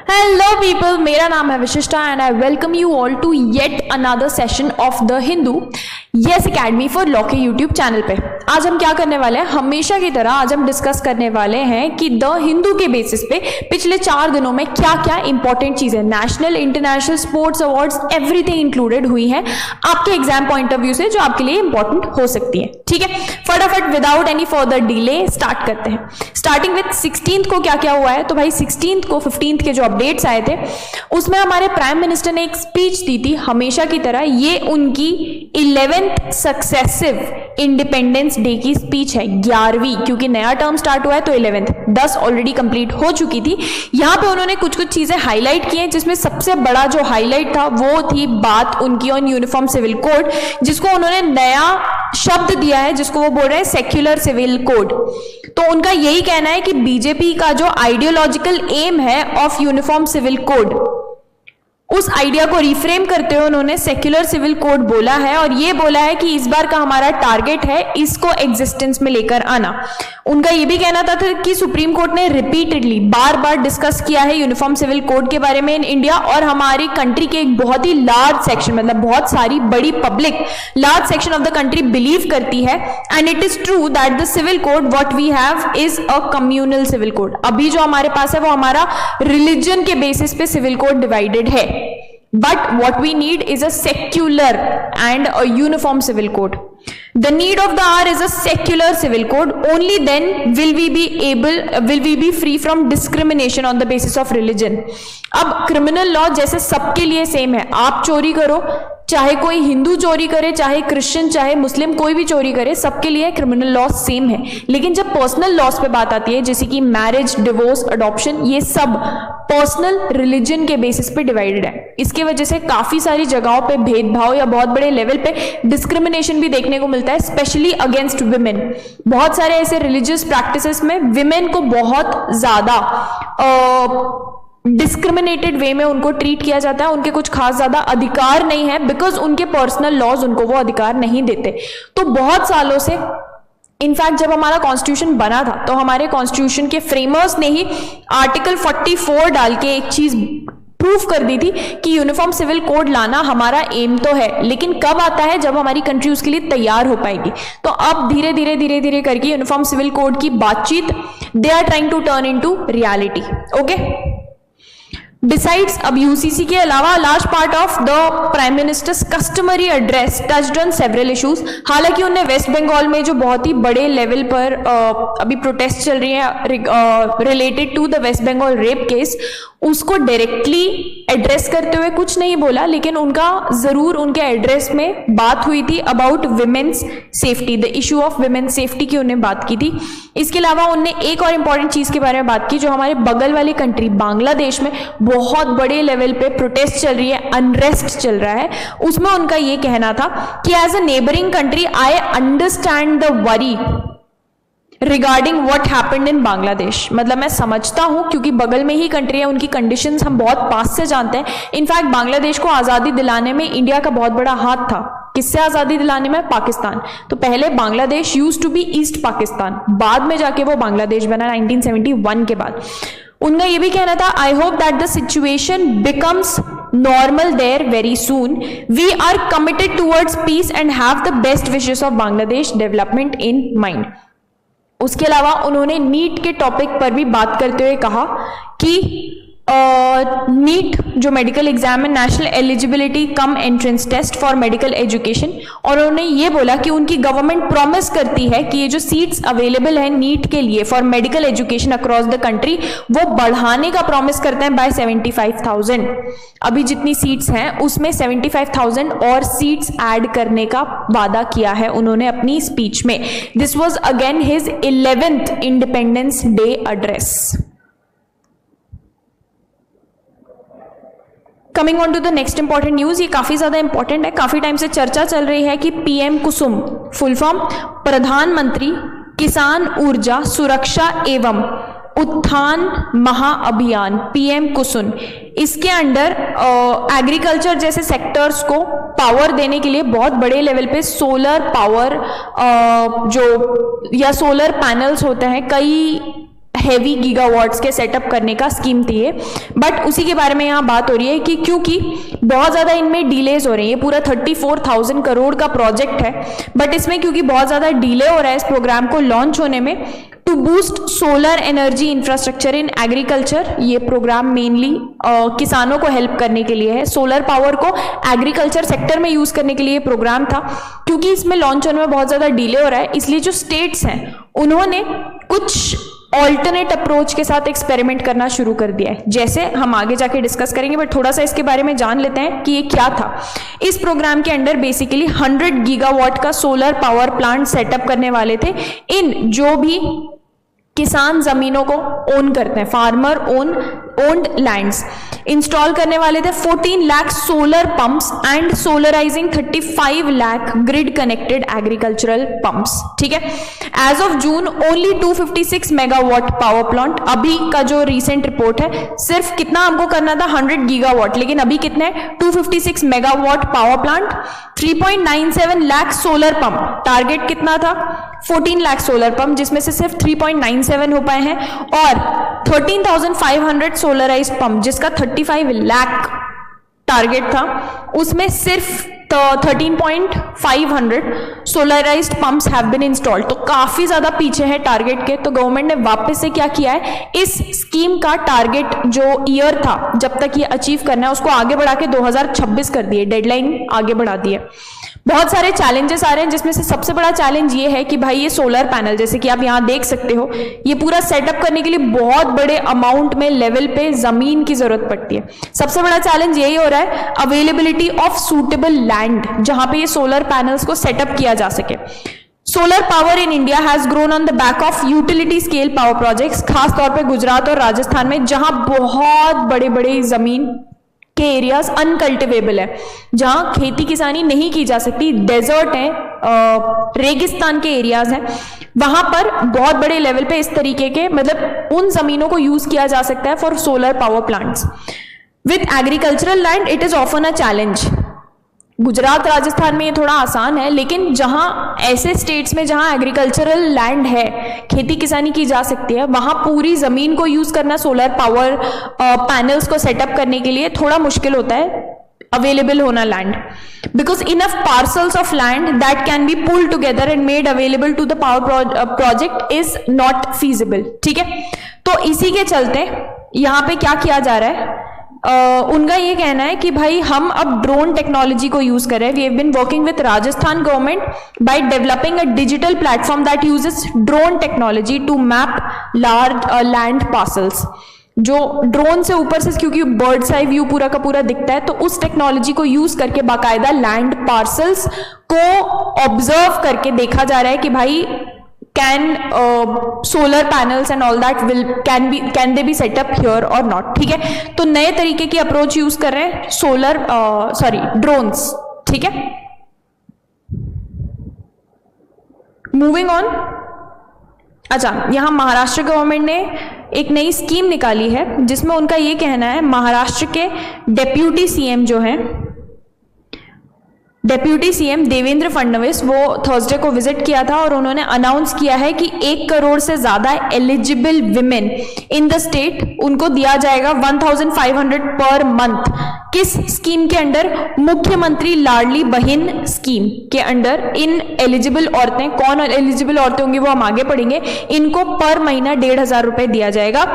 Hello people, मेरा नाम है Vishishta and I welcome you all to yet another session of the Hindu yes academy for law के YouTube channel पे। आज हम क्या करने वाले हैं, हमेशा की तरह आज हम डिस्कस करने वाले हैं कि द हिंदू के बेसिस पे पिछले 4 दिनों में क्या क्या इंपॉर्टेंट चीजें, national international sports awards everything included हुई हैं आपके एग्जाम पॉइंट ऑफ व्यू से, जो आपके लिए इंपॉर्टेंट हो सकती है। ठीक है, फटाफट without any further delay start करते हैं। स्टार्टिंग विद 16th को क्या क्या हुआ है, तो भाई 16th को 15th के जो अपडेट्स आए थे उसमें हमारे प्राइम मिनिस्टर ने एक स्पीच दी थी। हमेशा की तरह ये उनकी 11th सक्सेसिव इंडिपेंडेंस डे की स्पीच है, 11वीं, क्योंकि नया टर्म स्टार्ट हुआ है तो 11th, 10 ऑलरेडी कंप्लीट हो चुकी थी। यहां पे उन्होंने कुछ कुछ चीजें हाईलाइट की हैं, जिसमें सबसे बड़ा जो हाईलाइट था वो थी बात उनकी ऑन यूनिफॉर्म सिविल कोड, जिसको उन्होंने नया शब्द दिया है, जिसको वो बोल रहे हैं सेक्युलर सिविल कोड। तो उनका यही कहना है कि बीजेपी का जो आइडियोलॉजिकल एम है ऑफ यूनिफॉर्म सिविल कोड, उस आइडिया को रिफ्रेम करते हुए उन्होंने सेक्युलर सिविल कोड बोला है, और ये बोला है कि इस बार का हमारा टारगेट है इसको एग्जिस्टेंस में लेकर आना। उनका ये भी कहना था कि सुप्रीम कोर्ट ने रिपीटेडली बार बार डिस्कस किया है यूनिफॉर्म सिविल कोड के बारे में इन इंडिया, और हमारी कंट्री के एक बहुत ही लार्ज सेक्शन, मतलब बहुत सारी बड़ी public large section of the country believe करती है, and it is true that the civil code what we have is a communal civil code. अभी जो हमारे पास है वो हमारा रिलीजन के बेसिस पे सिविल कोड डिवाइडेड है, but what we need is a secular and a uniform civil code. The need of the hour is a secular civil code. Only then will we be free from discrimination on the basis of religion. अब criminal law जैसे सबके लिए same है, आप चोरी करो, चाहे कोई हिंदू चोरी करे, चाहे क्रिश्चियन, चाहे मुस्लिम, कोई भी चोरी करे, सबके लिए क्रिमिनल लॉ सेम है। लेकिन जब पर्सनल लॉस पे बात आती है, जैसे कि मैरिज, डिवोर्स, अडॉप्शन, ये सब पर्सनल रिलीजन के बेसिस पे डिवाइडेड है। इसकी वजह से काफी सारी जगहों पे भेदभाव या बहुत बड़े लेवल पे डिस्क्रिमिनेशन भी देखने को मिलता है, स्पेशली अगेंस्ट विमेन। बहुत सारे ऐसे रिलीजियस प्रैक्टिसेस में विमेन को बहुत ज्यादा डिस्क्रिमिनेटेड वे में उनको ट्रीट किया जाता है, उनके कुछ खास ज्यादा अधिकार नहीं है, बिकॉज उनके पर्सनल लॉज उनको वो अधिकार नहीं देते। तो बहुत सालों से, इनफैक्ट जब हमारा कॉन्स्टिट्यूशन बना था तो हमारे कॉन्स्टिट्यूशन के फ्रेमर्स ने ही आर्टिकल 44 डाल के एक चीज प्रूफ कर दी थी कि यूनिफॉर्म सिविल कोड लाना हमारा एम तो है, लेकिन कब आता है, जब हमारी कंट्री उसके लिए तैयार हो पाएगी। तो अब धीरे धीरे करके यूनिफॉर्म सिविल कोड की बातचीत they are trying to turn into reality. Okay, Besides, अब यूसीसी के अलावा large part of the prime minister's customary address touched on several issues. हालांकि उन्हें वेस्ट बंगाल में जो बहुत ही बड़े लेवल पर अभी प्रोटेस्ट चल रही है related to the West Bengal rape case, उसको डायरेक्टली एड्रेस करते हुए कुछ नहीं बोला, लेकिन उनका जरूर उनके एड्रेस में बात हुई थी about women's safety, the issue of women's safety की उन्हें बात की थी। इसके अलावा उन्होंने एक और इंपॉर्टेंट चीज के बारे में बात की, जो हमारे बगल वाली कंट्री बांग्लादेश में बहुत बड़े लेवल पे प्रोटेस्ट चल रही है, अनरेस्ट चल रहा है। उसमें उनका ये कहना था कि as a neighbouring country I understand the worry regarding what happened in Bangladesh. मतलब मैं समझता हूं, क्योंकि बगल में ही कंट्री है, उनकी कंडीशंस हम बहुत पास से जानते हैं। इनफैक्ट बांग्लादेश को आजादी दिलाने में इंडिया का बहुत बड़ा हाथ था। किससे आजादी दिलाने में? पाकिस्तान। तो पहले Bangladesh used to be East Pakistan, बाद में जाके वो बांग्लादेश बना 1971 के बाद। उनका ये भी कहना था, I hope that the situation becomes normal there very soon, we are committed towards peace and have the best wishes of Bangladesh development in mind. उसके अलावा उन्होंने नीट के टॉपिक पर भी बात करते हुए कहा कि नीट जो मेडिकल एग्जाम है, national eligibility cum entrance test for medical education, और उन्होंने ये बोला कि उनकी गवर्नमेंट प्रॉमिस करती है कि ये जो सीट्स अवेलेबल है नीट के लिए for medical education across the country, वो बढ़ाने का प्रॉमिस करते हैं बाय 75,000। अभी जितनी सीट्स हैं उसमें 75,000 और सीट्स ऐड करने का वादा किया है उन्होंने अपनी स्पीच में। This was again his 11th Independence Day address. Coming on to the next important news, ये काफी ज्यादा इंपॉर्टेंट है। काफी टाइम से चर्चा चल रही है कि पीएम कुसुम, फुल फॉर्म प्रधानमंत्री किसान ऊर्जा सुरक्षा एवं उत्थान महाअभियान, पीएम कुसुम, इसके अंडर एग्रीकल्चर जैसे सेक्टर्स को पावर देने के लिए बहुत बड़े लेवल पे सोलर पावर जो या सोलर पैनल्स होते हैं, कई हैवी गीगावाट्स के सेटअप करने का स्कीम थी ये, बट उसी के बारे में यहाँ बात हो रही है कि क्योंकि बहुत ज़्यादा इनमें डिलेज हो रही है। ये पूरा 34,000 करोड़ का प्रोजेक्ट है, बट इसमें क्योंकि बहुत ज़्यादा डिले हो रहा है इस प्रोग्राम को लॉन्च होने में, to boost solar energy infrastructure in agriculture, ये प्रोग्राम मेनली किसानों को हेल्प करने के लिए है। सोलर पावर को एग्रीकल्चर सेक्टर में यूज करने के लिए प्रोग्राम था। क्योंकि इसमें लॉन्च होने में बहुत ज़्यादा डिले हो रहा है, इसलिए जो स्टेट्स हैं उन्होंने कुछ ऑल्टरनेट अप्रोच के साथ एक्सपेरिमेंट करना शुरू कर दिया है, जैसे हम आगे जाके डिस्कस करेंगे, बट थोड़ा सा इसके बारे में जान लेते हैं कि ये क्या था। इस प्रोग्राम के अंडर बेसिकली 100 गीगावाट का सोलर पावर प्लांट सेटअप करने वाले थे इन जो भी किसान जमीनों को ओन करते हैं, फार्मर ओन्ड लैंड्स। इंस्टॉल करने वाले थे 14 lakh solar pumps and solarising 35 lakh grid connected agricultural pumps. ठीक है, as of June only 256 megawatt power plant. अभी का जो रिसेंट रिपोर्ट है, सिर्फ कितना हमको करना था 100 गीगावाट, लेकिन अभी कितने 256 megawatt power plant, 3.97 lakh solar pump. Target कितना था 14 लाख सोलर पंप, जिसमें से सिर्फ 3.97 हो पाए हैं, और 13,500 सोलराइज्ड पंप जिसका 35 लाख टारगेट था, उसमें सिर्फ 13,500 सोलराइज्ड पंप्स हैव बीन इंस्टॉल्ड। तो काफी ज्यादा पीछे है टारगेट के। तो गवर्नमेंट ने वापस से क्या किया है, इस स्कीम का टारगेट जो ईयर था जब तक ये अचीव करना है उसको आगे बढ़ा के 2026 कर दिए, डेडलाइन आगे बढ़ा दी है। बहुत सारे चैलेंजेस आ रहे हैं, जिसमें से सबसे बड़ा चैलेंज ये है कि भाई ये सोलर पैनल, जैसे कि आप यहाँ देख सकते हो, ये पूरा सेटअप करने के लिए बहुत बड़े अमाउंट में लेवल पे जमीन की जरूरत पड़ती है। सबसे बड़ा चैलेंज यही हो रहा है अवेलेबिलिटी ऑफ सूटेबल लैंड जहां पे ये सोलर पैनल्स को सेटअप किया जा सके। Solar power in India has grown on the back of utility scale power projects, खास तौर पे गुजरात और राजस्थान में, जहां बहुत बड़े बड़े जमीन के एरियाज अनकल्टिवेबल है, जहां खेती किसानी नहीं की जा सकती, डेजर्ट है, रेगिस्तान के एरियाज हैं, वहां पर बहुत बड़े लेवल पे इस तरीके के मतलब उन जमीनों को यूज किया जा सकता है for solar power plants. With agricultural land it is often a challenge. Gujarat Rajasthan में ये थोड़ा आसान है, लेकिन जहां ऐसे स्टेट्स में जहां एग्रीकल्चरल लैंड है, खेती किसानी की जा सकती है, वहां पूरी जमीन को यूज करना सोलर पावर पैनल्स को सेटअप करने के लिए थोड़ा मुश्किल होता है, अवेलेबल होना land, because enough parcels of land that can be pulled together and made available to the power project is not feasible. ठीक है, तो इसी के चलते यहां पे क्या किया जा रहा है, उनका ये कहना है कि भाई हम अब ड्रोन टेक्नोलॉजी को यूज कर रहे हैं। We have been working with Rajasthan government by developing a digital platform that uses drone technology to map large land parcels. जो ड्रोन से ऊपर से, क्योंकि बर्ड्स आई व्यू पूरा का पूरा दिखता है, तो उस टेक्नोलॉजी को यूज करके बाकायदा लैंड पार्सल्स को ऑब्जर्व करके देखा जा रहा है कि भाई can solar panels and all that can they be set up here or not। ठीक है, तो नए तरीके की अप्रोच यूज कर रहे हैं सोलर ड्रोन्स। ठीक है, मूविंग ऑन। अच्छा, यहां महाराष्ट्र गवर्नमेंट ने एक नई स्कीम निकाली है जिसमें उनका ये कहना है, महाराष्ट्र के डेप्यूटी सीएम जो है, डेप्यूटी सीएम देवेंद्र फडणवीस, वो थर्सडे को विजिट किया था और उन्होंने अनाउंस किया है कि 1 करोड़ से ज्यादा eligible women in the state उनको दिया जाएगा 1,500 पर मंथ। किस स्कीम के अंडर? मुख्यमंत्री लाडली बहन स्कीम के अंडर इन एलिजिबल औरतें, कौन एलिजिबल औरतें होंगी वो हम आगे पढ़ेंगे, इनको पर महीना 1,500 रुपए दिया जाएगा,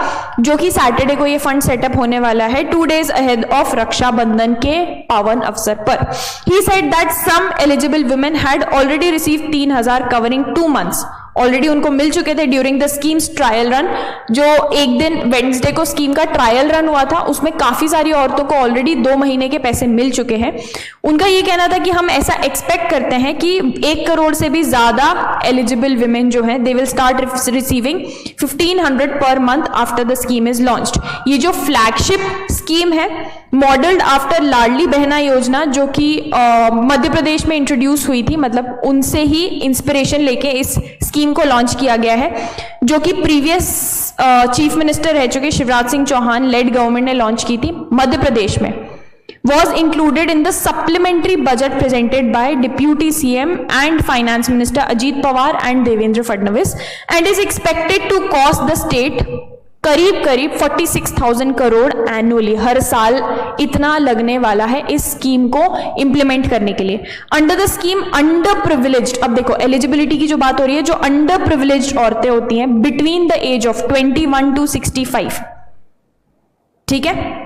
जो कि सैटरडे को ये फंड सेटअप होने वाला है 2 days अहेड ऑफ रक्षाबंधन के पावन अवसर पर। He said that some eligible women had already received 3,000 covering 2 months। Already उनको मिल चुके थे during the scheme's trial run. जो एक दिन वेडनेसडे को स्कीम का ट्रायल रन हुआ था, उसमें काफी सारी औरतों को ऑलरेडी 2 महीने के पैसे मिल चुके हैं। उनका ये कहना था कि हम ऐसा एक्सपेक्ट करते हैं कि 1 करोड़ से भी ज्यादा एलिजिबल विमेन जो हैं, they will start receiving 1,500 per month after the scheme is launched. ये जो फ्लैगशिप स्कीम है, मॉडल्ड आफ्टर लाडली बहना योजना, जो कि मध्य प्रदेश में इंट्रोड्यूस हुई थी, मतलब उनसे ही इंस्पिरेशन लेके इस स्कीम को लॉन्च किया गया है, जो कि प्रीवियस चीफ मिनिस्टर रह चुके शिवराज सिंह चौहान लेड गवर्नमेंट ने लॉन्च की थी मध्य प्रदेश में। was included in the supplementary budget presented by Deputy CM and Finance Minister Ajit Pawar and Devendra Fadnavis and is expected to cost the state करीब 46,000 crore annually, हर साल इतना लगने वाला है इस स्कीम को इंप्लीमेंट करने के लिए। Under the scheme under privileged, अब देखो एलिजिबिलिटी की जो बात हो रही है, जो अंडर प्रिविलेज्ड औरतें होती हैं between the age of 21 to 65, ठीक है,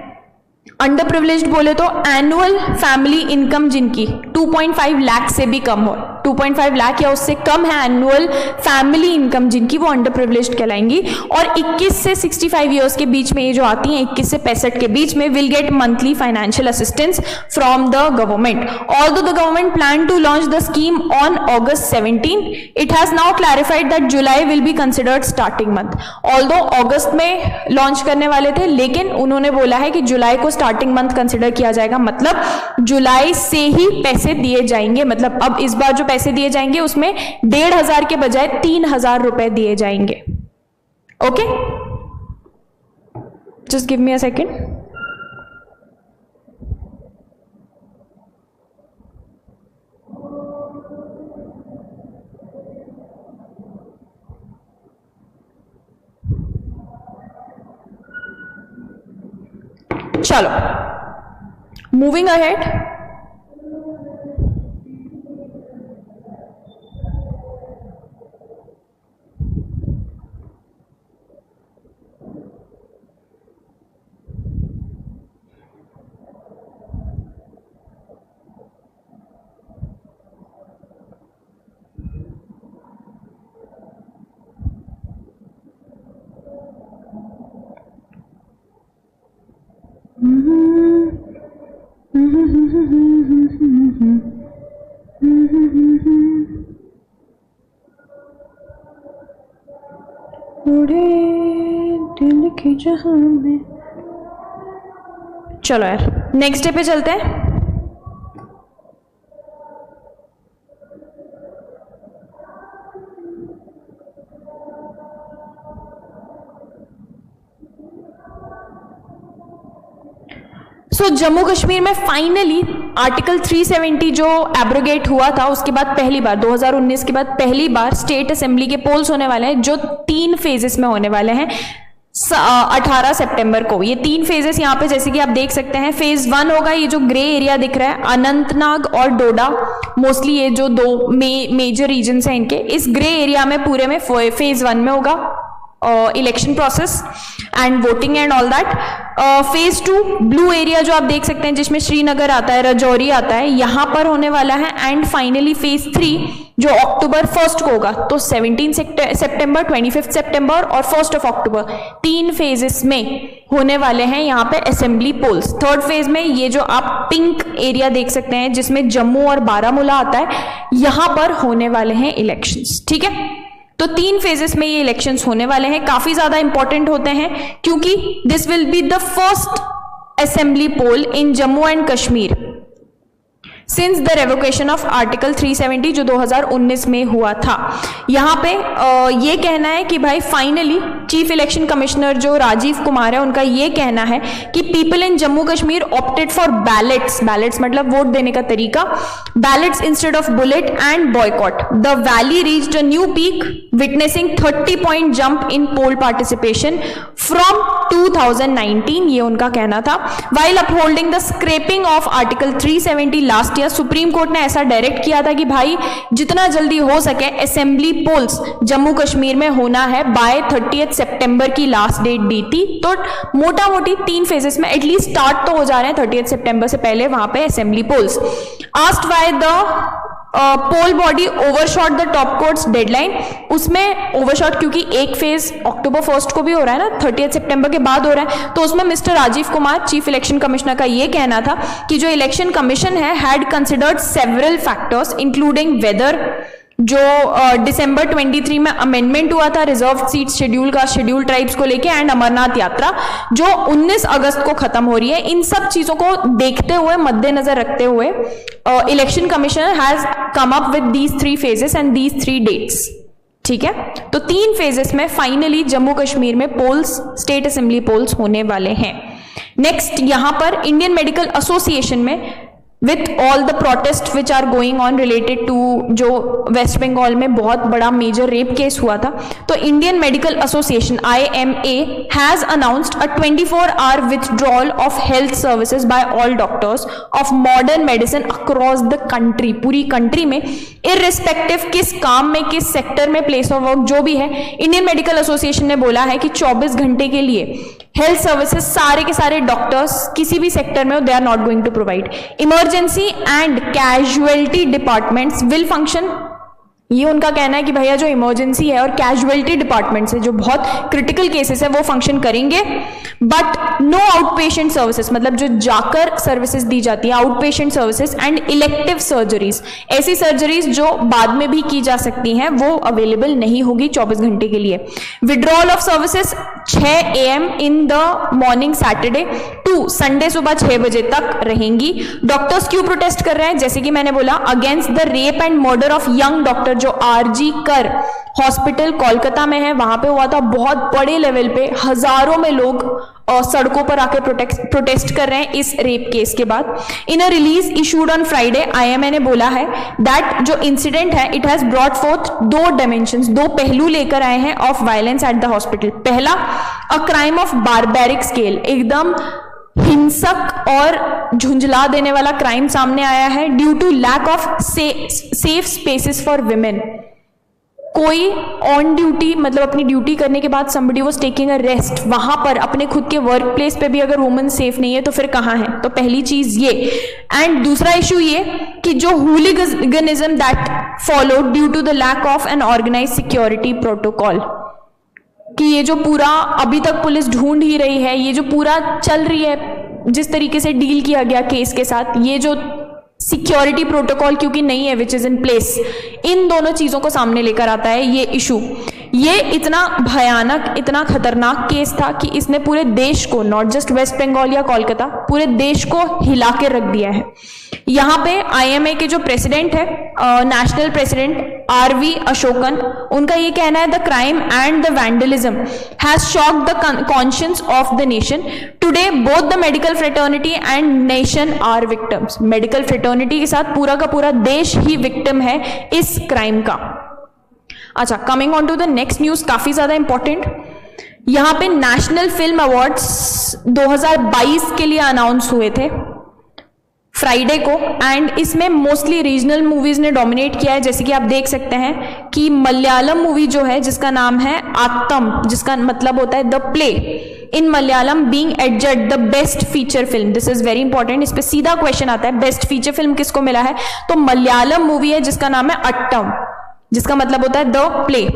अंडर प्रिविलेज्ड बोले तो एनुअल फैमिली इनकम जिनकी 2.5 लाख से भी कम हो, 2.5 लाख या उससे कम है एनुअल फैमिली इनकम जिनकी, वो अंडर प्रिविलेज्ड कहलाएंगी। और 21 से 65 ईयर्स के बीच में ये जो आती हैं 21 से 65 के बीच में, will get monthly financial assistance from the government. Although the government plan to launch the scheme on August 17, it has now clarified that July will be considered starting month. Although अगस्त में लॉन्च करने वाले थे, लेकिन उन्होंने बोला है कि जुलाई को स्टार्टिंग मंथ कंसिडर किया जाएगा, मतलब जुलाई से ही पैसे दिए जाएंगे। मतलब अब इस बार जो पैसे दिए जाएंगे उसमें 1,500 के बजाय 3,000 रुपए दिए जाएंगे। Okay, just give me a second. चलो मूविंग अहेड, दिल की जहां में। चलो यार नेक्स्ट डे पे चलते हैं। जम्मू कश्मीर में फाइनली आर्टिकल 370 जो एब्रोगेट हुआ था, उसके बाद पहली बार 2019 के बाद पहली बार स्टेट असेंबली के पोल्स होने वाले हैं, जो 3 फेजेस में होने वाले हैं 18 सितंबर को। ये 3 फेजेस यहाँ पे जैसे कि आप देख सकते हैं, फेज 1 होगा, ये जो ग्रे एरिया दिख रहा है अनंतनाग और डोडा, मोस्टली ये जो 2 मेजर रीजन्स हैं इनके, इस ग्रे एरिया में पूरे में फेज 1 में होगा election process and voting and all that. Phase 2 blue area जो आप देख सकते हैं जिसमें श्रीनगर आता है, रजौरी आता है, यहां पर होने वाला है। एंड फाइनली फेज 3 जो अक्टूबर 1 को होगा, तो 17 सितंबर, 25 सितंबर और 1 अक्टूबर 3 फेजेस में होने वाले हैं यहाँ पे असेंबली पोल्स। थर्ड फेज में ये जो आप पिंक एरिया देख सकते हैं जिसमें जम्मू और बारामूला आता है, यहां पर होने वाले हैं इलेक्शंस, ठीक है। तो 3 फेजेस में ये इलेक्शंस होने वाले हैं, काफी ज्यादा इंपॉर्टेंट होते हैं क्योंकि this will be the first assembly poll in Jammu and Kashmir since the revocation of Article 370 जो 2019 में हुआ था। यहाँ पे ये कहना है कि भाई फाइनली चीफ इलेक्शन कमिश्नर जो राजीव कुमार है, उनका ये कहना है कि people in Jammu Kashmir opted for ballots, ballots मतलब वोट देने का तरीका, ballots instead of bullet and boycott. The valley reached a new peak witnessing 30 point jump in poll participation from 2019, ये उनका कहना था। While upholding the scrapping of Article 370 last year, Supreme court ने ऐसा डायरेक्ट किया था कि भाई जितना जल्दी हो सके असेंबली पोल्स जम्मू कश्मीर में होना है बाय 30 सितंबर की लास्ट डेट दी थी। तो मोटा मोटी 3 फेजेस में एटलीस्ट स्टार्ट तो हो जा रहे हैं 30 सितंबर से पहले वहां पे assembly polls. Asked why the poll body overshot the top court's deadline, उसमें ओवरशॉट क्योंकि एक फेज अक्टूबर 1 को भी हो रहा है ना, 30 सितंबर के बाद हो रहा है, तो उसमें Mr Rajiv Kumar chief election commissioner का ये कहना था कि जो इलेक्शन कमीशन है had considered several factors including weather, जो दिसंबर 23 में अमेंडमेंट हुआ था रिजर्व सीट शेड्यूल का, शेड्यूल ट्राइब्स को लेके, एंड अमरनाथ यात्रा जो 19 अगस्त को खत्म हो रही है। इन सब चीजों को देखते हुए, मद्देनजर रखते हुए election commission has come up with these 3 phases and these 3 dates, ठीक है। तो 3 फेजेस में फाइनली जम्मू कश्मीर में पोल्स, स्टेट असेंबली पोल्स होने वाले हैं। नेक्स्ट यहां पर इंडियन मेडिकल एसोसिएशन में with all the protest which are going on related to जो वेस्ट बंगाल में बहुत बड़ा मेजर रेप केस हुआ था, तो Indian Medical Association IMA has announced a 24-hour withdrawal of health services by all doctors of modern medicine across the country, पूरी country में, irrespective किस काम में, किस सेक्टर में, प्लेस ऑफ वर्क जो भी है, इंडियन मेडिकल एसोसिएशन ने बोला है कि 24 घंटे के लिए हेल्थ सर्विसेज सारे के सारे डॉक्टर्स किसी भी सेक्टर में हो, they are not going to provide. Emergency and casualty departments will function, ये उनका कहना है कि भैया जो इमरजेंसी है और कैजुअलिटी डिपार्टमेंट्स है, जो बहुत क्रिटिकल केसेस है, वो फंक्शन करेंगे, but no outpatient services, मतलब जो जाकर सर्विसेज दी जाती है, outpatient services and elective surgeries, ऐसी सर्जरीज जो बाद में भी की जा सकती हैं, वो अवेलेबल नहीं होगी 24 घंटे के लिए। Withdrawal of services 6 AM in the morning Saturday to Sunday सुबह 6 बजे तक रहेंगी। डॉक्टर्स क्यों प्रोटेस्ट कर रहे हैं? जैसे कि मैंने बोला, against the rape and murder of young doctor, जो RG कर हॉस्पिटल कोलकाता में है, वहां पे हुआ था, बहुत बड़े लेवल पे हजारों में लोग सड़कों पर आकर प्रोटेस्ट कर रहे हैं इस रेप केस के बाद। In a release issued on Friday, IMA ने बोला है दैट जो इंसिडेंट है, it has brought forth 2 dimensions, 2 पहलू लेकर आए हैं of violence at the hospital. पहला, a crime of barbaric scale, एकदम हिंसक और झुंझला देने वाला क्राइम सामने आया है, due to lack of safe spaces for women. कोई ऑन ड्यूटी, मतलब अपनी ड्यूटी करने के बाद somebody was taking a rest, वहां पर अपने खुद के वर्क प्लेस पे भी अगर वुमेन सेफ नहीं है तो फिर कहां है? तो पहली चीज ये। एंड दूसरा इशू ये कि जो hooliganism that followed due to the lack of an organised security protocol, कि ये जो पूरा अभी तक पुलिस ढूंढ ही रही है, ये जो पूरा चल रही है, जिस तरीके से डील किया गया केस के साथ, ये जो सिक्योरिटी प्रोटोकॉल क्योंकि नहीं है विच इज इन प्लेस, इन दोनों चीजों को सामने लेकर आता है ये इशू। ये इतना भयानक, इतना खतरनाक केस था कि इसने पूरे देश को, नॉट जस्ट वेस्ट बंगाल या कोलकाता, पूरे देश को हिला के रख दिया है। यहाँ पे IMA के जो प्रेसिडेंट है, नेशनल प्रेसिडेंट RV अशोकन, उनका ये कहना है, the crime and the vandalism has shocked the conscience of the nation. Today both the medical fraternity and nation are victims. Medical fraternity के साथ पूरा का पूरा देश ही विक्टिम है इस क्राइम का। अच्छा, coming on to the next news, काफी ज्यादा इंपॉर्टेंट। यहां पे नेशनल फिल्म अवार्ड्स 2022 के लिए अनाउंस हुए थे फ्राइडे को, एंड इसमें मोस्टली रीजनल मूवीज ने डोमिनेट किया है। जैसे कि आप देख सकते हैं कि मलयालम मूवी जो है, जिसका नाम है आत्तम, जिसका मतलब होता है the play, in Malayalam being adjudged the best feature film. This is very important, इस पे सीधा क्वेश्चन आता है, बेस्ट फीचर फिल्म किसको मिला है? तो मलयालम मूवी है जिसका नाम है अट्टम, जिसका मतलब होता है द प्ले,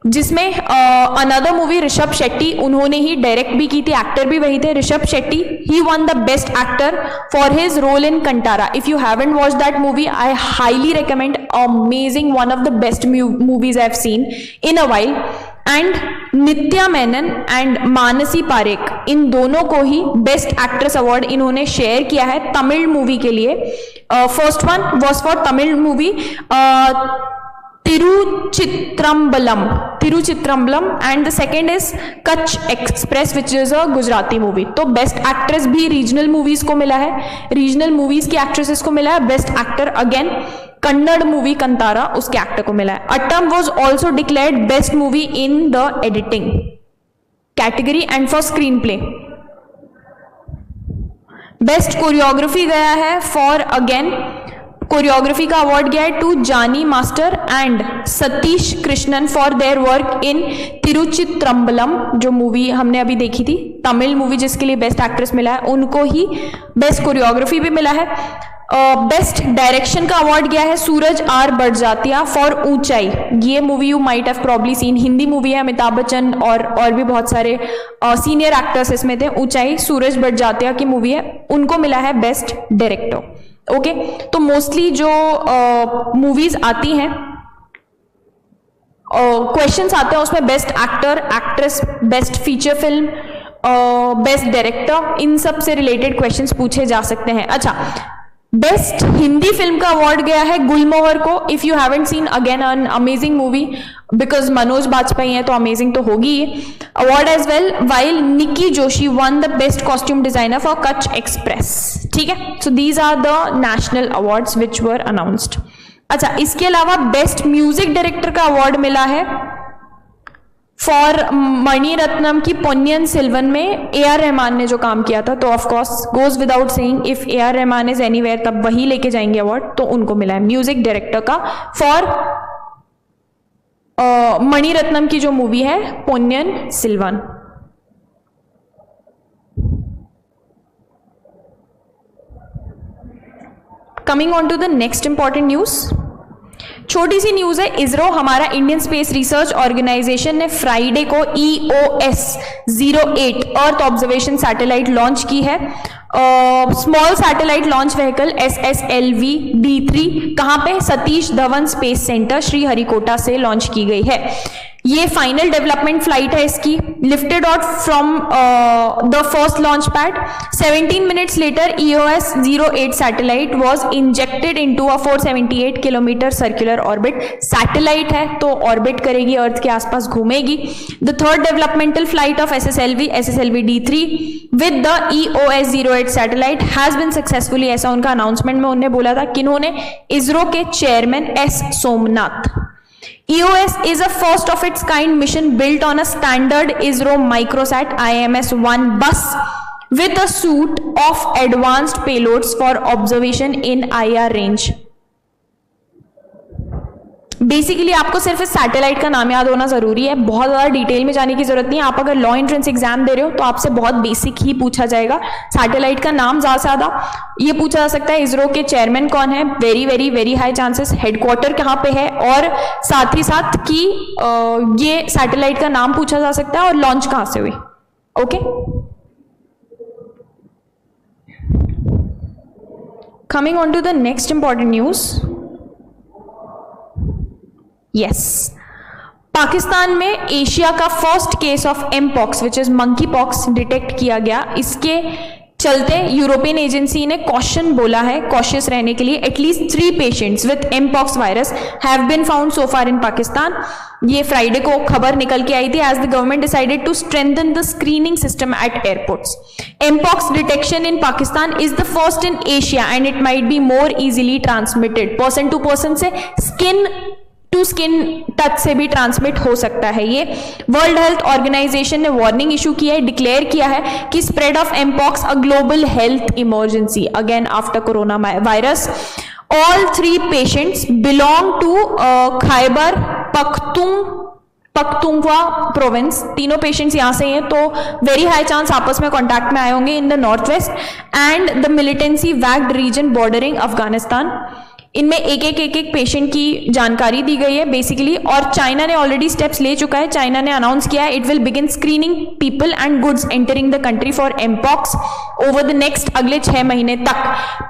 जिसमें अनदर मूवी ऋषभ शेट्टी, उन्होंने ही डायरेक्ट भी की थी, एक्टर भी वही थे, Rishabh Shetty. He won the best actor for his role in Kantara. If you haven't watched that movie, I highly recommend, amazing, one of the best movies I have seen in a while. And Nithya Menen and Manasi Parekh, इन दोनों को ही best actress award इन्होंने share किया है Tamil movie के लिए। First one was for Tamil movie Thiruchitrambalam and the second is Kutch express which is a Gujarati movie. तो बेस्ट एक्ट्रेस भी रीजनल मूवीज को मिला है, रीजनल मूवीज की एक्ट्रेसेस को मिला है। Best actor again Kannada movie Kantara, उसके एक्टर को मिला है। Aattam was also declared best movie in the editing category and for screen play. Best choreography गया है फॉर, अगेन कोरियोग्राफी का अवार्ड गया है to Jani master and Satish Krishnan for their work in Thiruchitrambalam, जो मूवी हमने अभी देखी थी, तमिल मूवी, जिसके लिए बेस्ट एक्ट्रेस मिला है, उनको ही बेस्ट कोरियोग्राफी भी मिला है। बेस्ट डायरेक्शन का अवार्ड गया है सूरज आर बड़जात्या फॉर ऊंचाई। ये movie you might have probably seen, Hindi movie है, अमिताभ बच्चन और भी बहुत सारे सीनियर एक्टर्स इसमें थे। ऊंचाई सूरज बड़जात्या की मूवी है, उनको मिला है बेस्ट डायरेक्टर। ओके, तो मोस्टली जो मूवीज आती हैं, क्वेश्चंस आते हैं, उसमें best actor, actress, best feature film, best director, इन सब से रिलेटेड क्वेश्चंस पूछे जा सकते हैं। अच्छा, बेस्ट हिंदी फिल्म का अवार्ड गया है गुलमोहर को. If you haven't seen, again an amazing movie, because Manoj Bajpayee है तो अमेजिंग तो होगी ही. Award as well, while Nikki Joshi won the best costume designer for Kutch Express. ठीक है, so these are the national awards which were announced. अच्छा, इसके अलावा बेस्ट म्यूजिक डायरेक्टर का अवार्ड मिला है फॉर मणिरत्नम की पोन्नियन सेल्वन में ए.आर. रहमान ने जो काम किया था. तो of course goes without saying, if A R. Rahman is anywhere तब वही लेके जाएंगे अवार्ड, तो उनको मिला है म्यूजिक डायरेक्टर का फॉर मणिरत्नम की जो मूवी है Ponniyin Selvan. Coming on to the next important news. छोटी सी न्यूज है. इसरो, हमारा इंडियन स्पेस रिसर्च ऑर्गेनाइजेशन ने फ्राइडे को EOS-08 earth observation satellite launch की है. Small satellite launch vehicle SSLV-D3 कहां पे? सतीश धवन स्पेस सेंटर श्रीहरिकोटा से लॉन्च की गई है. ये फाइनल डेवलपमेंट फ्लाइट है इसकी. Lifted out from the first launch pad. 17 minutes later EOS-08 satellite was injected into a 478 kilometre circular orbit. Satellite है तो ऑर्बिट करेगी, अर्थ के आसपास घूमेगी. The third developmental flight of SSLV-D3 with the EOS-08 satellite has been successfully, ऐसा उनका announcement में उन्होंने बोला था. किन्होंने? इसरो के chairman S. Somnath. EOS is a first of its kind mission built on a standard ISRO microsat IMS-1 bus with a suite of advanced payloads for observation in IR range. Basically आपको सिर्फ इस satellite का नाम याद होना जरूरी है, बहुत ज्यादा डिटेल में जाने की जरूरत नहीं है. आप अगर लॉ एंट्रेंस एग्जाम दे रहे हो तो आपसे बहुत बेसिक ही पूछा जाएगा. सैटेलाइट का नाम ज्यादा से ज्यादा ये पूछा जा सकता है. इसरो के चेयरमैन कौन है? Very very very high chances. Headquarter कहाँ पे है, और साथ ही साथ कि ये सैटेलाइट का नाम पूछा जा सकता है और लॉन्च कहां से हुई. Okay, coming on to the next important news. Yes, Pakistan में एशिया का first case of mpox which is monkeypox detect किया गया. इसके चलते यूरोपियन एजेंसी ने कॉशन बोला है, कॉशियस रहने के लिए. At least 3 patients with mpox virus have been found so far in Pakistan. ये फ्राइडे को खबर निकल के आई थी. As the government decided to strengthen the screening system at airports. Mpox detection in Pakistan is the first in Asia and it might be more easily transmitted. Person to person से, skin to skin touch से भी transmit हो सकता है ये. World Health organisation ने warning issue किया है, डिक्लेयर किया है कि spread of mpox a global health emergency again after coronavirus. All 3 patients belong to Khyber Pakhtunkhwa province. तीनों पेशेंट्स यहां से हैं, तो वेरी हाई चांस आपस में कांटेक्ट में आए होंगे in the north west and the militancy wracked region bordering Afghanistan. इनमें एक पेशेंट की जानकारी दी गई है बेसिकली. और चाइना ने ऑलरेडी स्टेप्स ले चुका है. चाइना ने अनाउंस किया है it will begin screening people and goods entering the country for mpox over the next अगले 6 महीने तक.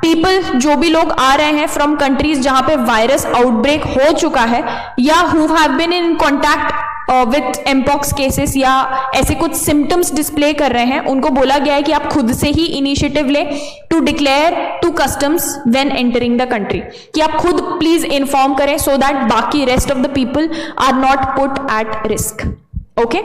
पीपल, जो भी लोग आ रहे हैं फ्रॉम कंट्रीज जहां पे वायरस आउटब्रेक हो चुका है या who have been in contact with mpox cases या ऐसे कुछ सिम्टम्स डिस्प्ले कर रहे हैं, उनको बोला गया है कि आप खुद से ही इनिशिएटिव ले to declare to customs when entering the country, कि आप खुद प्लीज इन्फॉर्म करें सो दैट बाकी rest of the people are not put at risk. Okay,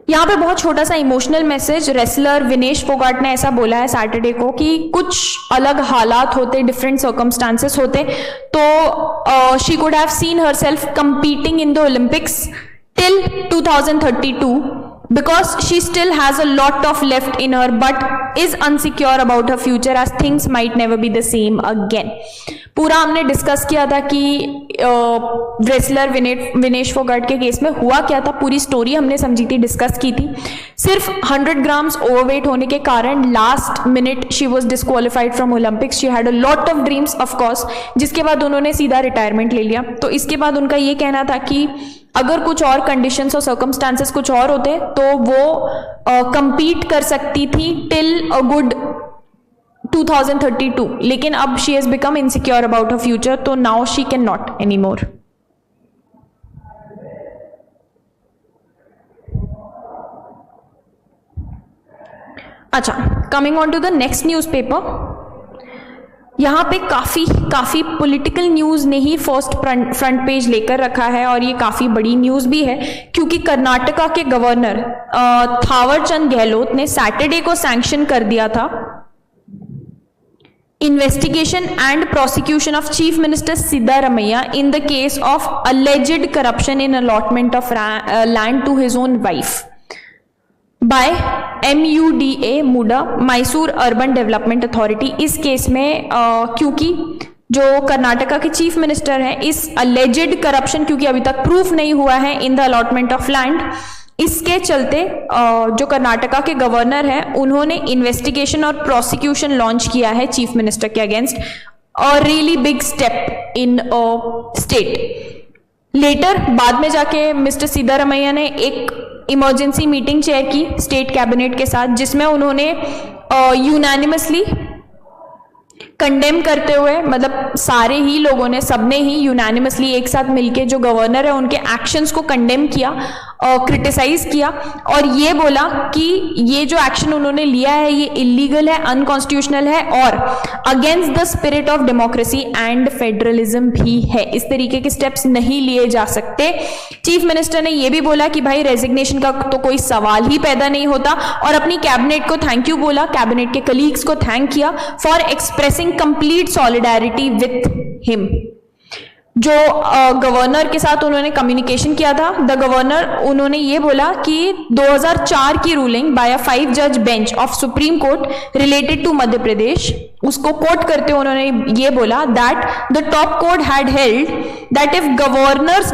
यहां पे बहुत छोटा सा emotional message. Wrestler Vinesh Phogat ने ऐसा बोला है सैटरडे को कि कुछ अलग हालात होते, डिफरेंट सर्कमस्टांसेस होते तो she could have seen herself competing in the Olympics till 2032 because she still has a lot of left in her but is unsecure about her future as things might never be the same again. पूरा हमने discuss किया था कि wrestler Vinesh Phogat के case में हुआ क्या था, पूरी स्टोरी हमने समझी थी, डिस्कस की थी. सिर्फ 100 ग्राम्स ओवरवेट होने के कारण last minute she was disqualified from Olympics. She had a lot of dreams of course, जिसके बाद उन्होंने सीधा रिटायरमेंट ले लिया. तो इसके बाद उनका ये कहना था कि अगर कुछ और कंडीशंस और सर्कमस्टांसेस कुछ और होते तो वो कंपीट कर सकती थी टिल अ गुड 2032, लेकिन अब she has become insecure about her future, तो now she can not any more. अच्छा, coming on to the next newspaper, यहाँ पे काफ़ी पॉलिटिकल न्यूज़ ने ही फर्स्ट फ्रंट पेज लेकर रखा है, और ये काफ़ी बड़ी न्यूज़ भी है क्योंकि कर्नाटका के गवर्नर थावरचंद गहलोत ने सैटरडे को सैंक्शन कर दिया था investigation and prosecution of chief minister Siddaramaiah in the case of alleged corruption in allotment of land to his own wife by MUDA Mysore Urban Development Authority. इस केस में क्योंकि जो कर्नाटका के चीफ मिनिस्टर हैं, इस अलेज्ड करप्शन क्योंकि अभी तक प्रूफ नहीं हुआ है in the allotment of land, इसके चलते जो कर्नाटका के गवर्नर हैं उन्होंने इन्वेस्टिगेशन और प्रोसिक्यूशन लॉन्च किया है चीफ मिनिस्टर के against, a really big step in state. Later बाद में जाके मिस्टर सिद्धारमैया ने एक इमरजेंसी मीटिंग चेयर की स्टेट कैबिनेट के साथ, जिसमें उन्होंने यूनानिमसली कंडेम करते हुए, मतलब सारे ही लोगों ने, सबने ही यूनानिमसली एक साथ मिलके जो गवर्नर है उनके एक्शंस को कंडेम किया, क्रिटिसाइज किया, और ये बोला कि ये जो एक्शन उन्होंने लिया है ये इलीगल है, अनकॉन्स्टिट्यूशनल है और against the spirit of democracy and federalism भी है। इस तरीके के स्टेप्स नहीं लिए जा सकते। चीफ मिनिस्टर ने ये भी बोला कि भाई रेजिग्नेशन का तो कोई सवाल ही पैदा नहीं होता, और अपनी कैबिनेट को थैंक यू बोला, कैबिनेट के कलीग्स को थैंक किया for expressing complete solidarity with him. जो गवर्नर के साथ उन्होंने कम्युनिकेशन किया था, द गवर्नर, उन्होंने ये बोला कि 2004 की रूलिंग बाय अ 5 जज bench of supreme court related to Madhya Pradesh, उसको कोट करते हुए उन्होंने ये बोला that the top court had held that if governors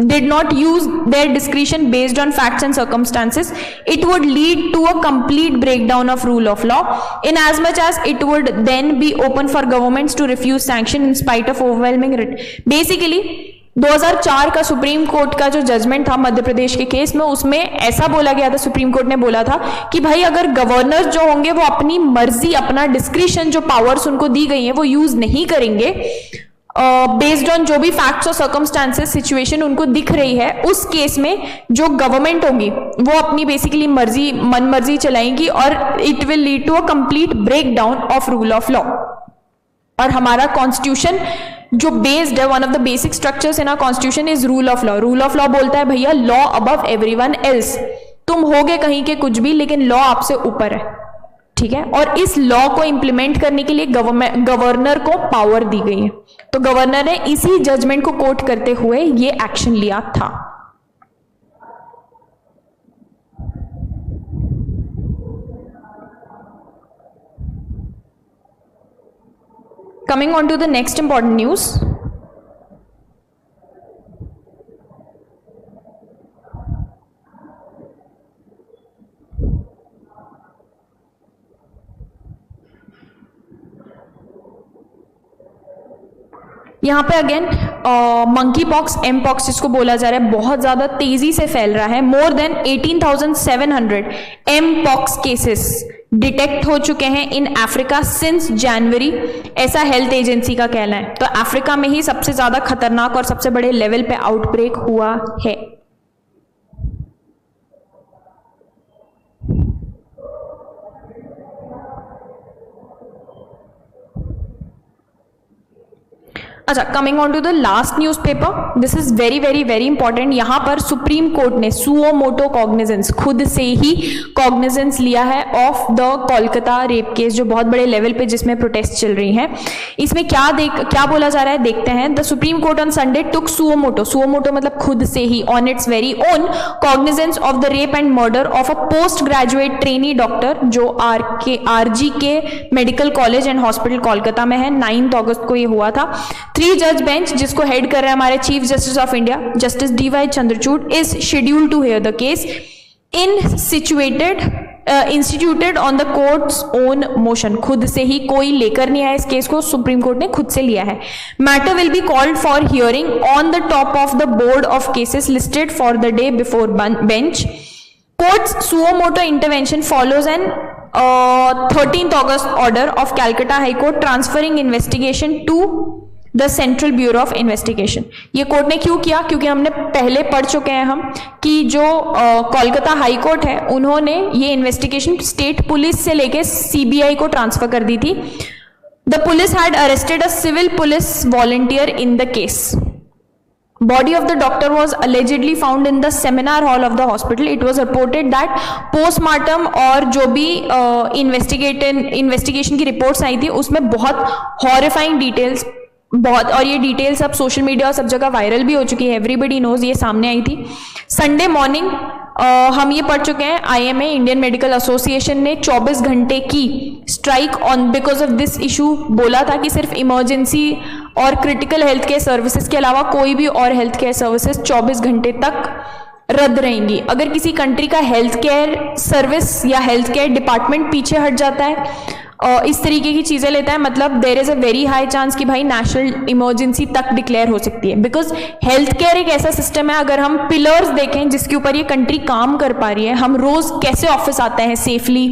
did not use their discretion based on facts and circumstances, it would lead to a complete breakdown of rule of law, in as much as it would then be open for governments to refuse sanction in spite of overwhelming basically 2004 का supreme court का जो judgement था मध्य प्रदेश के case में, उसमें ऐसा बोला गया था, सुप्रीम कोर्ट ने बोला था कि भाई अगर गवर्नर जो होंगे वो अपनी मर्जी, अपना डिस्क्रिशन, जो पावर्स उनको दी गई हैं वो यूज नहीं करेंगे बेस्ड ऑन जो भी फैक्ट्स और सर्कमस्टांसेस, सिचुएशन उनको दिख रही है, उस केस में जो गवर्नमेंट होगी वो अपनी बेसिकली मर्जी, मन मर्जी चलाएंगी और it will lead to a complete breakdown of rule of law. और हमारा कॉन्स्टिट्यूशन जो बेस्ड है, one of the basic structures in our constitution is rule of law. Rule of law बोलता है भैया लॉ अबव एवरीवन एल्स, तुम होगे कहीं के कुछ भी लेकिन लॉ आपसे ऊपर है, ठीक है। और इस लॉ को इंप्लीमेंट करने के लिए गवर्नर को पावर दी गई है, तो गवर्नर ने इसी जजमेंट को कोट करते हुए ये एक्शन लिया था। Coming on to the next important news. यहाँ पे again monkeypox, mpox जिसको बोला जा रहा है, बहुत ज्यादा तेजी से फैल रहा है। More than 18,700 mpox cases detect हो चुके हैं इन अफ्रीका सिंस जनवरी, ऐसा हेल्थ एजेंसी का कहना है। तो अफ्रीका में ही सबसे ज्यादा खतरनाक और सबसे बड़े लेवल पे आउटब्रेक हुआ है। अच्छा, coming on to the last newspaper, this is very very very important. यहां पर सुप्रीम कोर्ट ने सुओ मोटो कॉग्निजेंस, खुद से ही कॉग्निजेंस लिया है of the Kolkata rape case, जो बहुत बड़े लेवल पे जिसमें प्रोटेस्ट चल रही हैं। इसमें क्या बोला जा रहा है देखते हैं। The supreme court on Sunday took suo motu मतलब खुद से ही, on its very own cognizance of the rape and murder of a post graduate trainee doctor, जो RG के medical college and hospital Kolkata में है। 9 अगस्त को ये हुआ था। 3 जज बेंच जिसको हेड कर रहे हैं हमारे Chief Justice of India Justice DY Chandrachud is scheduled to hear the case instituted on the court's own motion. खुद से ही कोई लेकर नहीं आया इस केस को, सुप्रीम कोर्ट ने खुद से लिया है। Matter will be called for hearing on the top of the board of cases listed for the day before bench. Court's suo motu intervention follows an 13th August order of Calcutta High Court transferring investigation to the central bureau of investigation. ये court ने क्यों किया? क्योंकि हमने पहले पढ़ चुके हैं हम कि जो कोलकाता हाई कोर्ट है उन्होंने ये इन्वेस्टिगेशन स्टेट पुलिस से लेके सीबीआई को ट्रांसफर कर दी थी। The police had arrested a civil police volunteer in the case. Body of the doctor was allegedly found in the seminar hall of the hospital. It was reported that postmortem और जो भी investigation की reports आई थी उसमें बहुत horrifying details, बहुत, और ये डिटेल्स सब सोशल मीडिया और सब जगह वायरल भी हो चुकी है, एवरीबडी नोज, ये सामने आई थी। संडे मॉर्निंग हम ये पढ़ चुके हैं, IMA इंडियन मेडिकल एसोसिएशन ने 24 घंटे की strike on because of this issue बोला था कि सिर्फ इमरजेंसी और क्रिटिकल हेल्थ केयर सर्विसेज के अलावा कोई भी और हेल्थ केयर सर्विसेज 24 घंटे तक रद्द रहेंगी। अगर किसी कंट्री का हेल्थ केयर सर्विस या हेल्थ केयर डिपार्टमेंट पीछे हट जाता है, इस तरीके की चीजें लेता है, मतलब there is a very high chance कि भाई नेशनल इमरजेंसी तक डिक्लेयर हो सकती है। बिकॉज हेल्थ केयर एक ऐसा सिस्टम है, अगर हम पिलर्स देखें जिसके ऊपर ये कंट्री काम कर पा रही है, हम रोज कैसे ऑफिस आते हैं सेफली,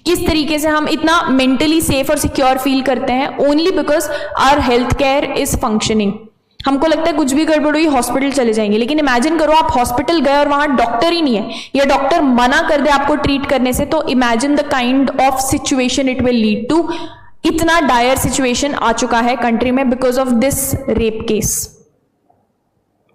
किस तरीके से हम इतना मेंटली सेफ और सिक्योर फील करते हैं, only because our health care is functioning. हमको लगता है कुछ भी गड़बड़ हुई हॉस्पिटल चले जाएंगे, लेकिन इमेजिन करो आप हॉस्पिटल गए और वहां डॉक्टर ही नहीं है या डॉक्टर मना कर दे आपको ट्रीट करने से, तो imagine the kind of situation it will lead to. इतना डायर सिचुएशन आ चुका है कंट्री में because of this rape case.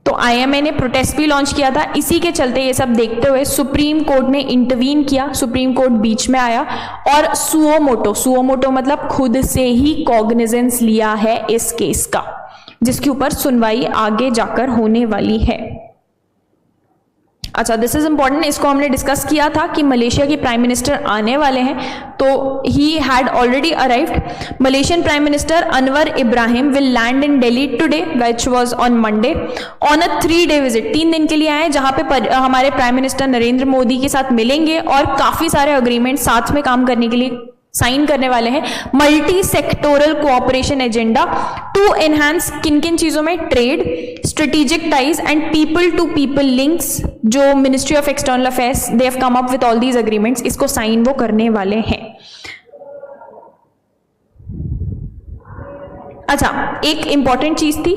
तो IMA ने प्रोटेस्ट भी लॉन्च किया था। इसी के चलते ये सब देखते हुए सुप्रीम कोर्ट ने इंटरवीन किया, सुप्रीम कोर्ट बीच में आया और सुओमोटो मतलब खुद से ही कॉग्निजेंस लिया है इस केस का, जिसके ऊपर सुनवाई आगे जाकर होने वाली है। अच्छा, दिस इज इंपॉर्टेंट, इसको हमने डिस्कस किया था कि मलेशिया के प्राइम मिनिस्टर आने वाले हैं, तो he had already arrived. Malaysian prime minister Anwar Ibrahim will land in Delhi today which was on Monday on a 3-day visit. 3 दिन के लिए आए, जहां पे हमारे प्राइम मिनिस्टर नरेंद्र मोदी के साथ मिलेंगे और काफी सारे अग्रीमेंट साथ में काम करने के लिए साइन करने वाले हैं। Multi sectoral cooperation agenda to enhance किन किन चीजों में, trade, strategic ties and people to people links. जो ministry of external affairs they have come up with all these agreements, इसको साइन वो करने वाले हैं। अच्छा, एक इंपॉर्टेंट चीज थी,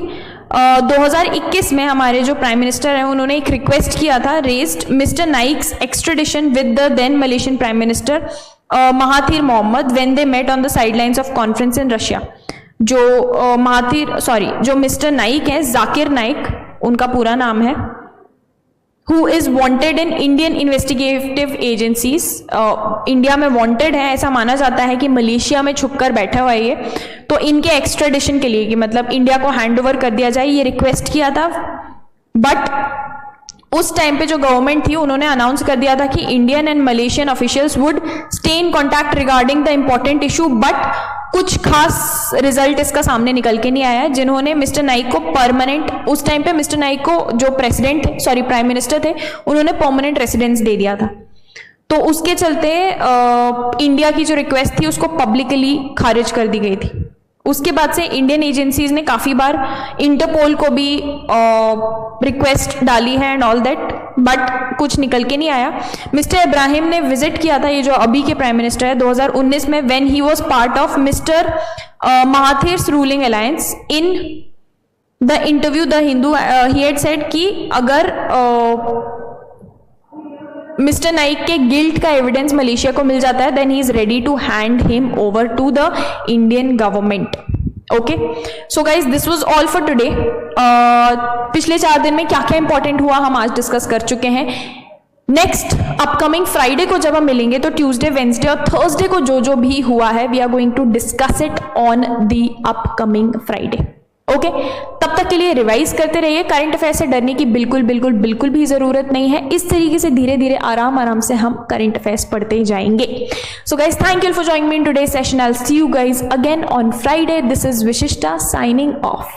2021 में हमारे जो प्राइम मिनिस्टर हैं उन्होंने एक रिक्वेस्ट किया था, raised Mister Naik's extradition with the then Malaysian prime minister Mahathir Mohamad when they met on the sidelines of conference in Russia. जो मिस्टर नाइक है, जाकिर नाइक उनका पूरा नाम है, who is wanted in Indian investigative agencies. India में wanted है, ऐसा माना जाता है कि मलेशिया में छुपकर बैठा हुआ है ये, तो इनके एक्स्ट्राडिशन के लिए कि मतलब इंडिया को हैंड ओवर कर दिया जाए, ये रिक्वेस्ट किया था। बट उस टाइम पे जो गवर्नमेंट थी उन्होंने अनाउंस कर दिया था कि Indian and Malaysian officials would stay in contact regarding the important issue, but कुछ खास रिजल्ट इसका सामने निकल के नहीं आया, जिन्होंने मिस्टर नाइक को परमानेंट, उस टाइम पे मिस्टर नाइक को जो प्राइम मिनिस्टर थे उन्होंने परमानेंट रेसिडेंस दे दिया था। तो उसके चलते इंडिया की जो रिक्वेस्ट थी उसको पब्लिकली खारिज कर दी गई थी। उसके बाद से इंडियन एजेंसीज ने काफी बार इंटरपोल को भी रिक्वेस्ट डाली है एंड ऑल दैट, बट कुछ निकल के नहीं आया। मिस्टर इब्राहिम ने विजिट किया था, ये जो अभी के प्राइम मिनिस्टर है, 2019 में, when he was part of Mister Mahathir's ruling alliance. In the interview the Hindu he had said कि अगर मिस्टर नाइक के गिल्ट का एविडेंस मलेशिया को मिल जाता है, then he is ready to hand him over to the Indian government. Okay, so guys this was all for today. पिछले 4 दिन में क्या क्या इंपॉर्टेंट हुआ हम आज डिस्कस कर चुके हैं। नेक्स्ट अपकमिंग फ्राइडे को जब हम मिलेंगे तो ट्यूसडे, वेंसडे और थर्सडे को जो जो भी हुआ है we are going to discuss it on the upcoming Friday. Okay, तब तक के लिए रिवाइज करते रहिए। करंट अफेयर से डरने की बिल्कुल भी जरूरत नहीं है। इस तरीके से धीरे धीरे आराम से हम करंट अफेयर्स पढ़ते जाएंगे। So guys, thank you for joining me in today's session. I will see you guys again on Friday. This is विशिष्टा साइनिंग ऑफ।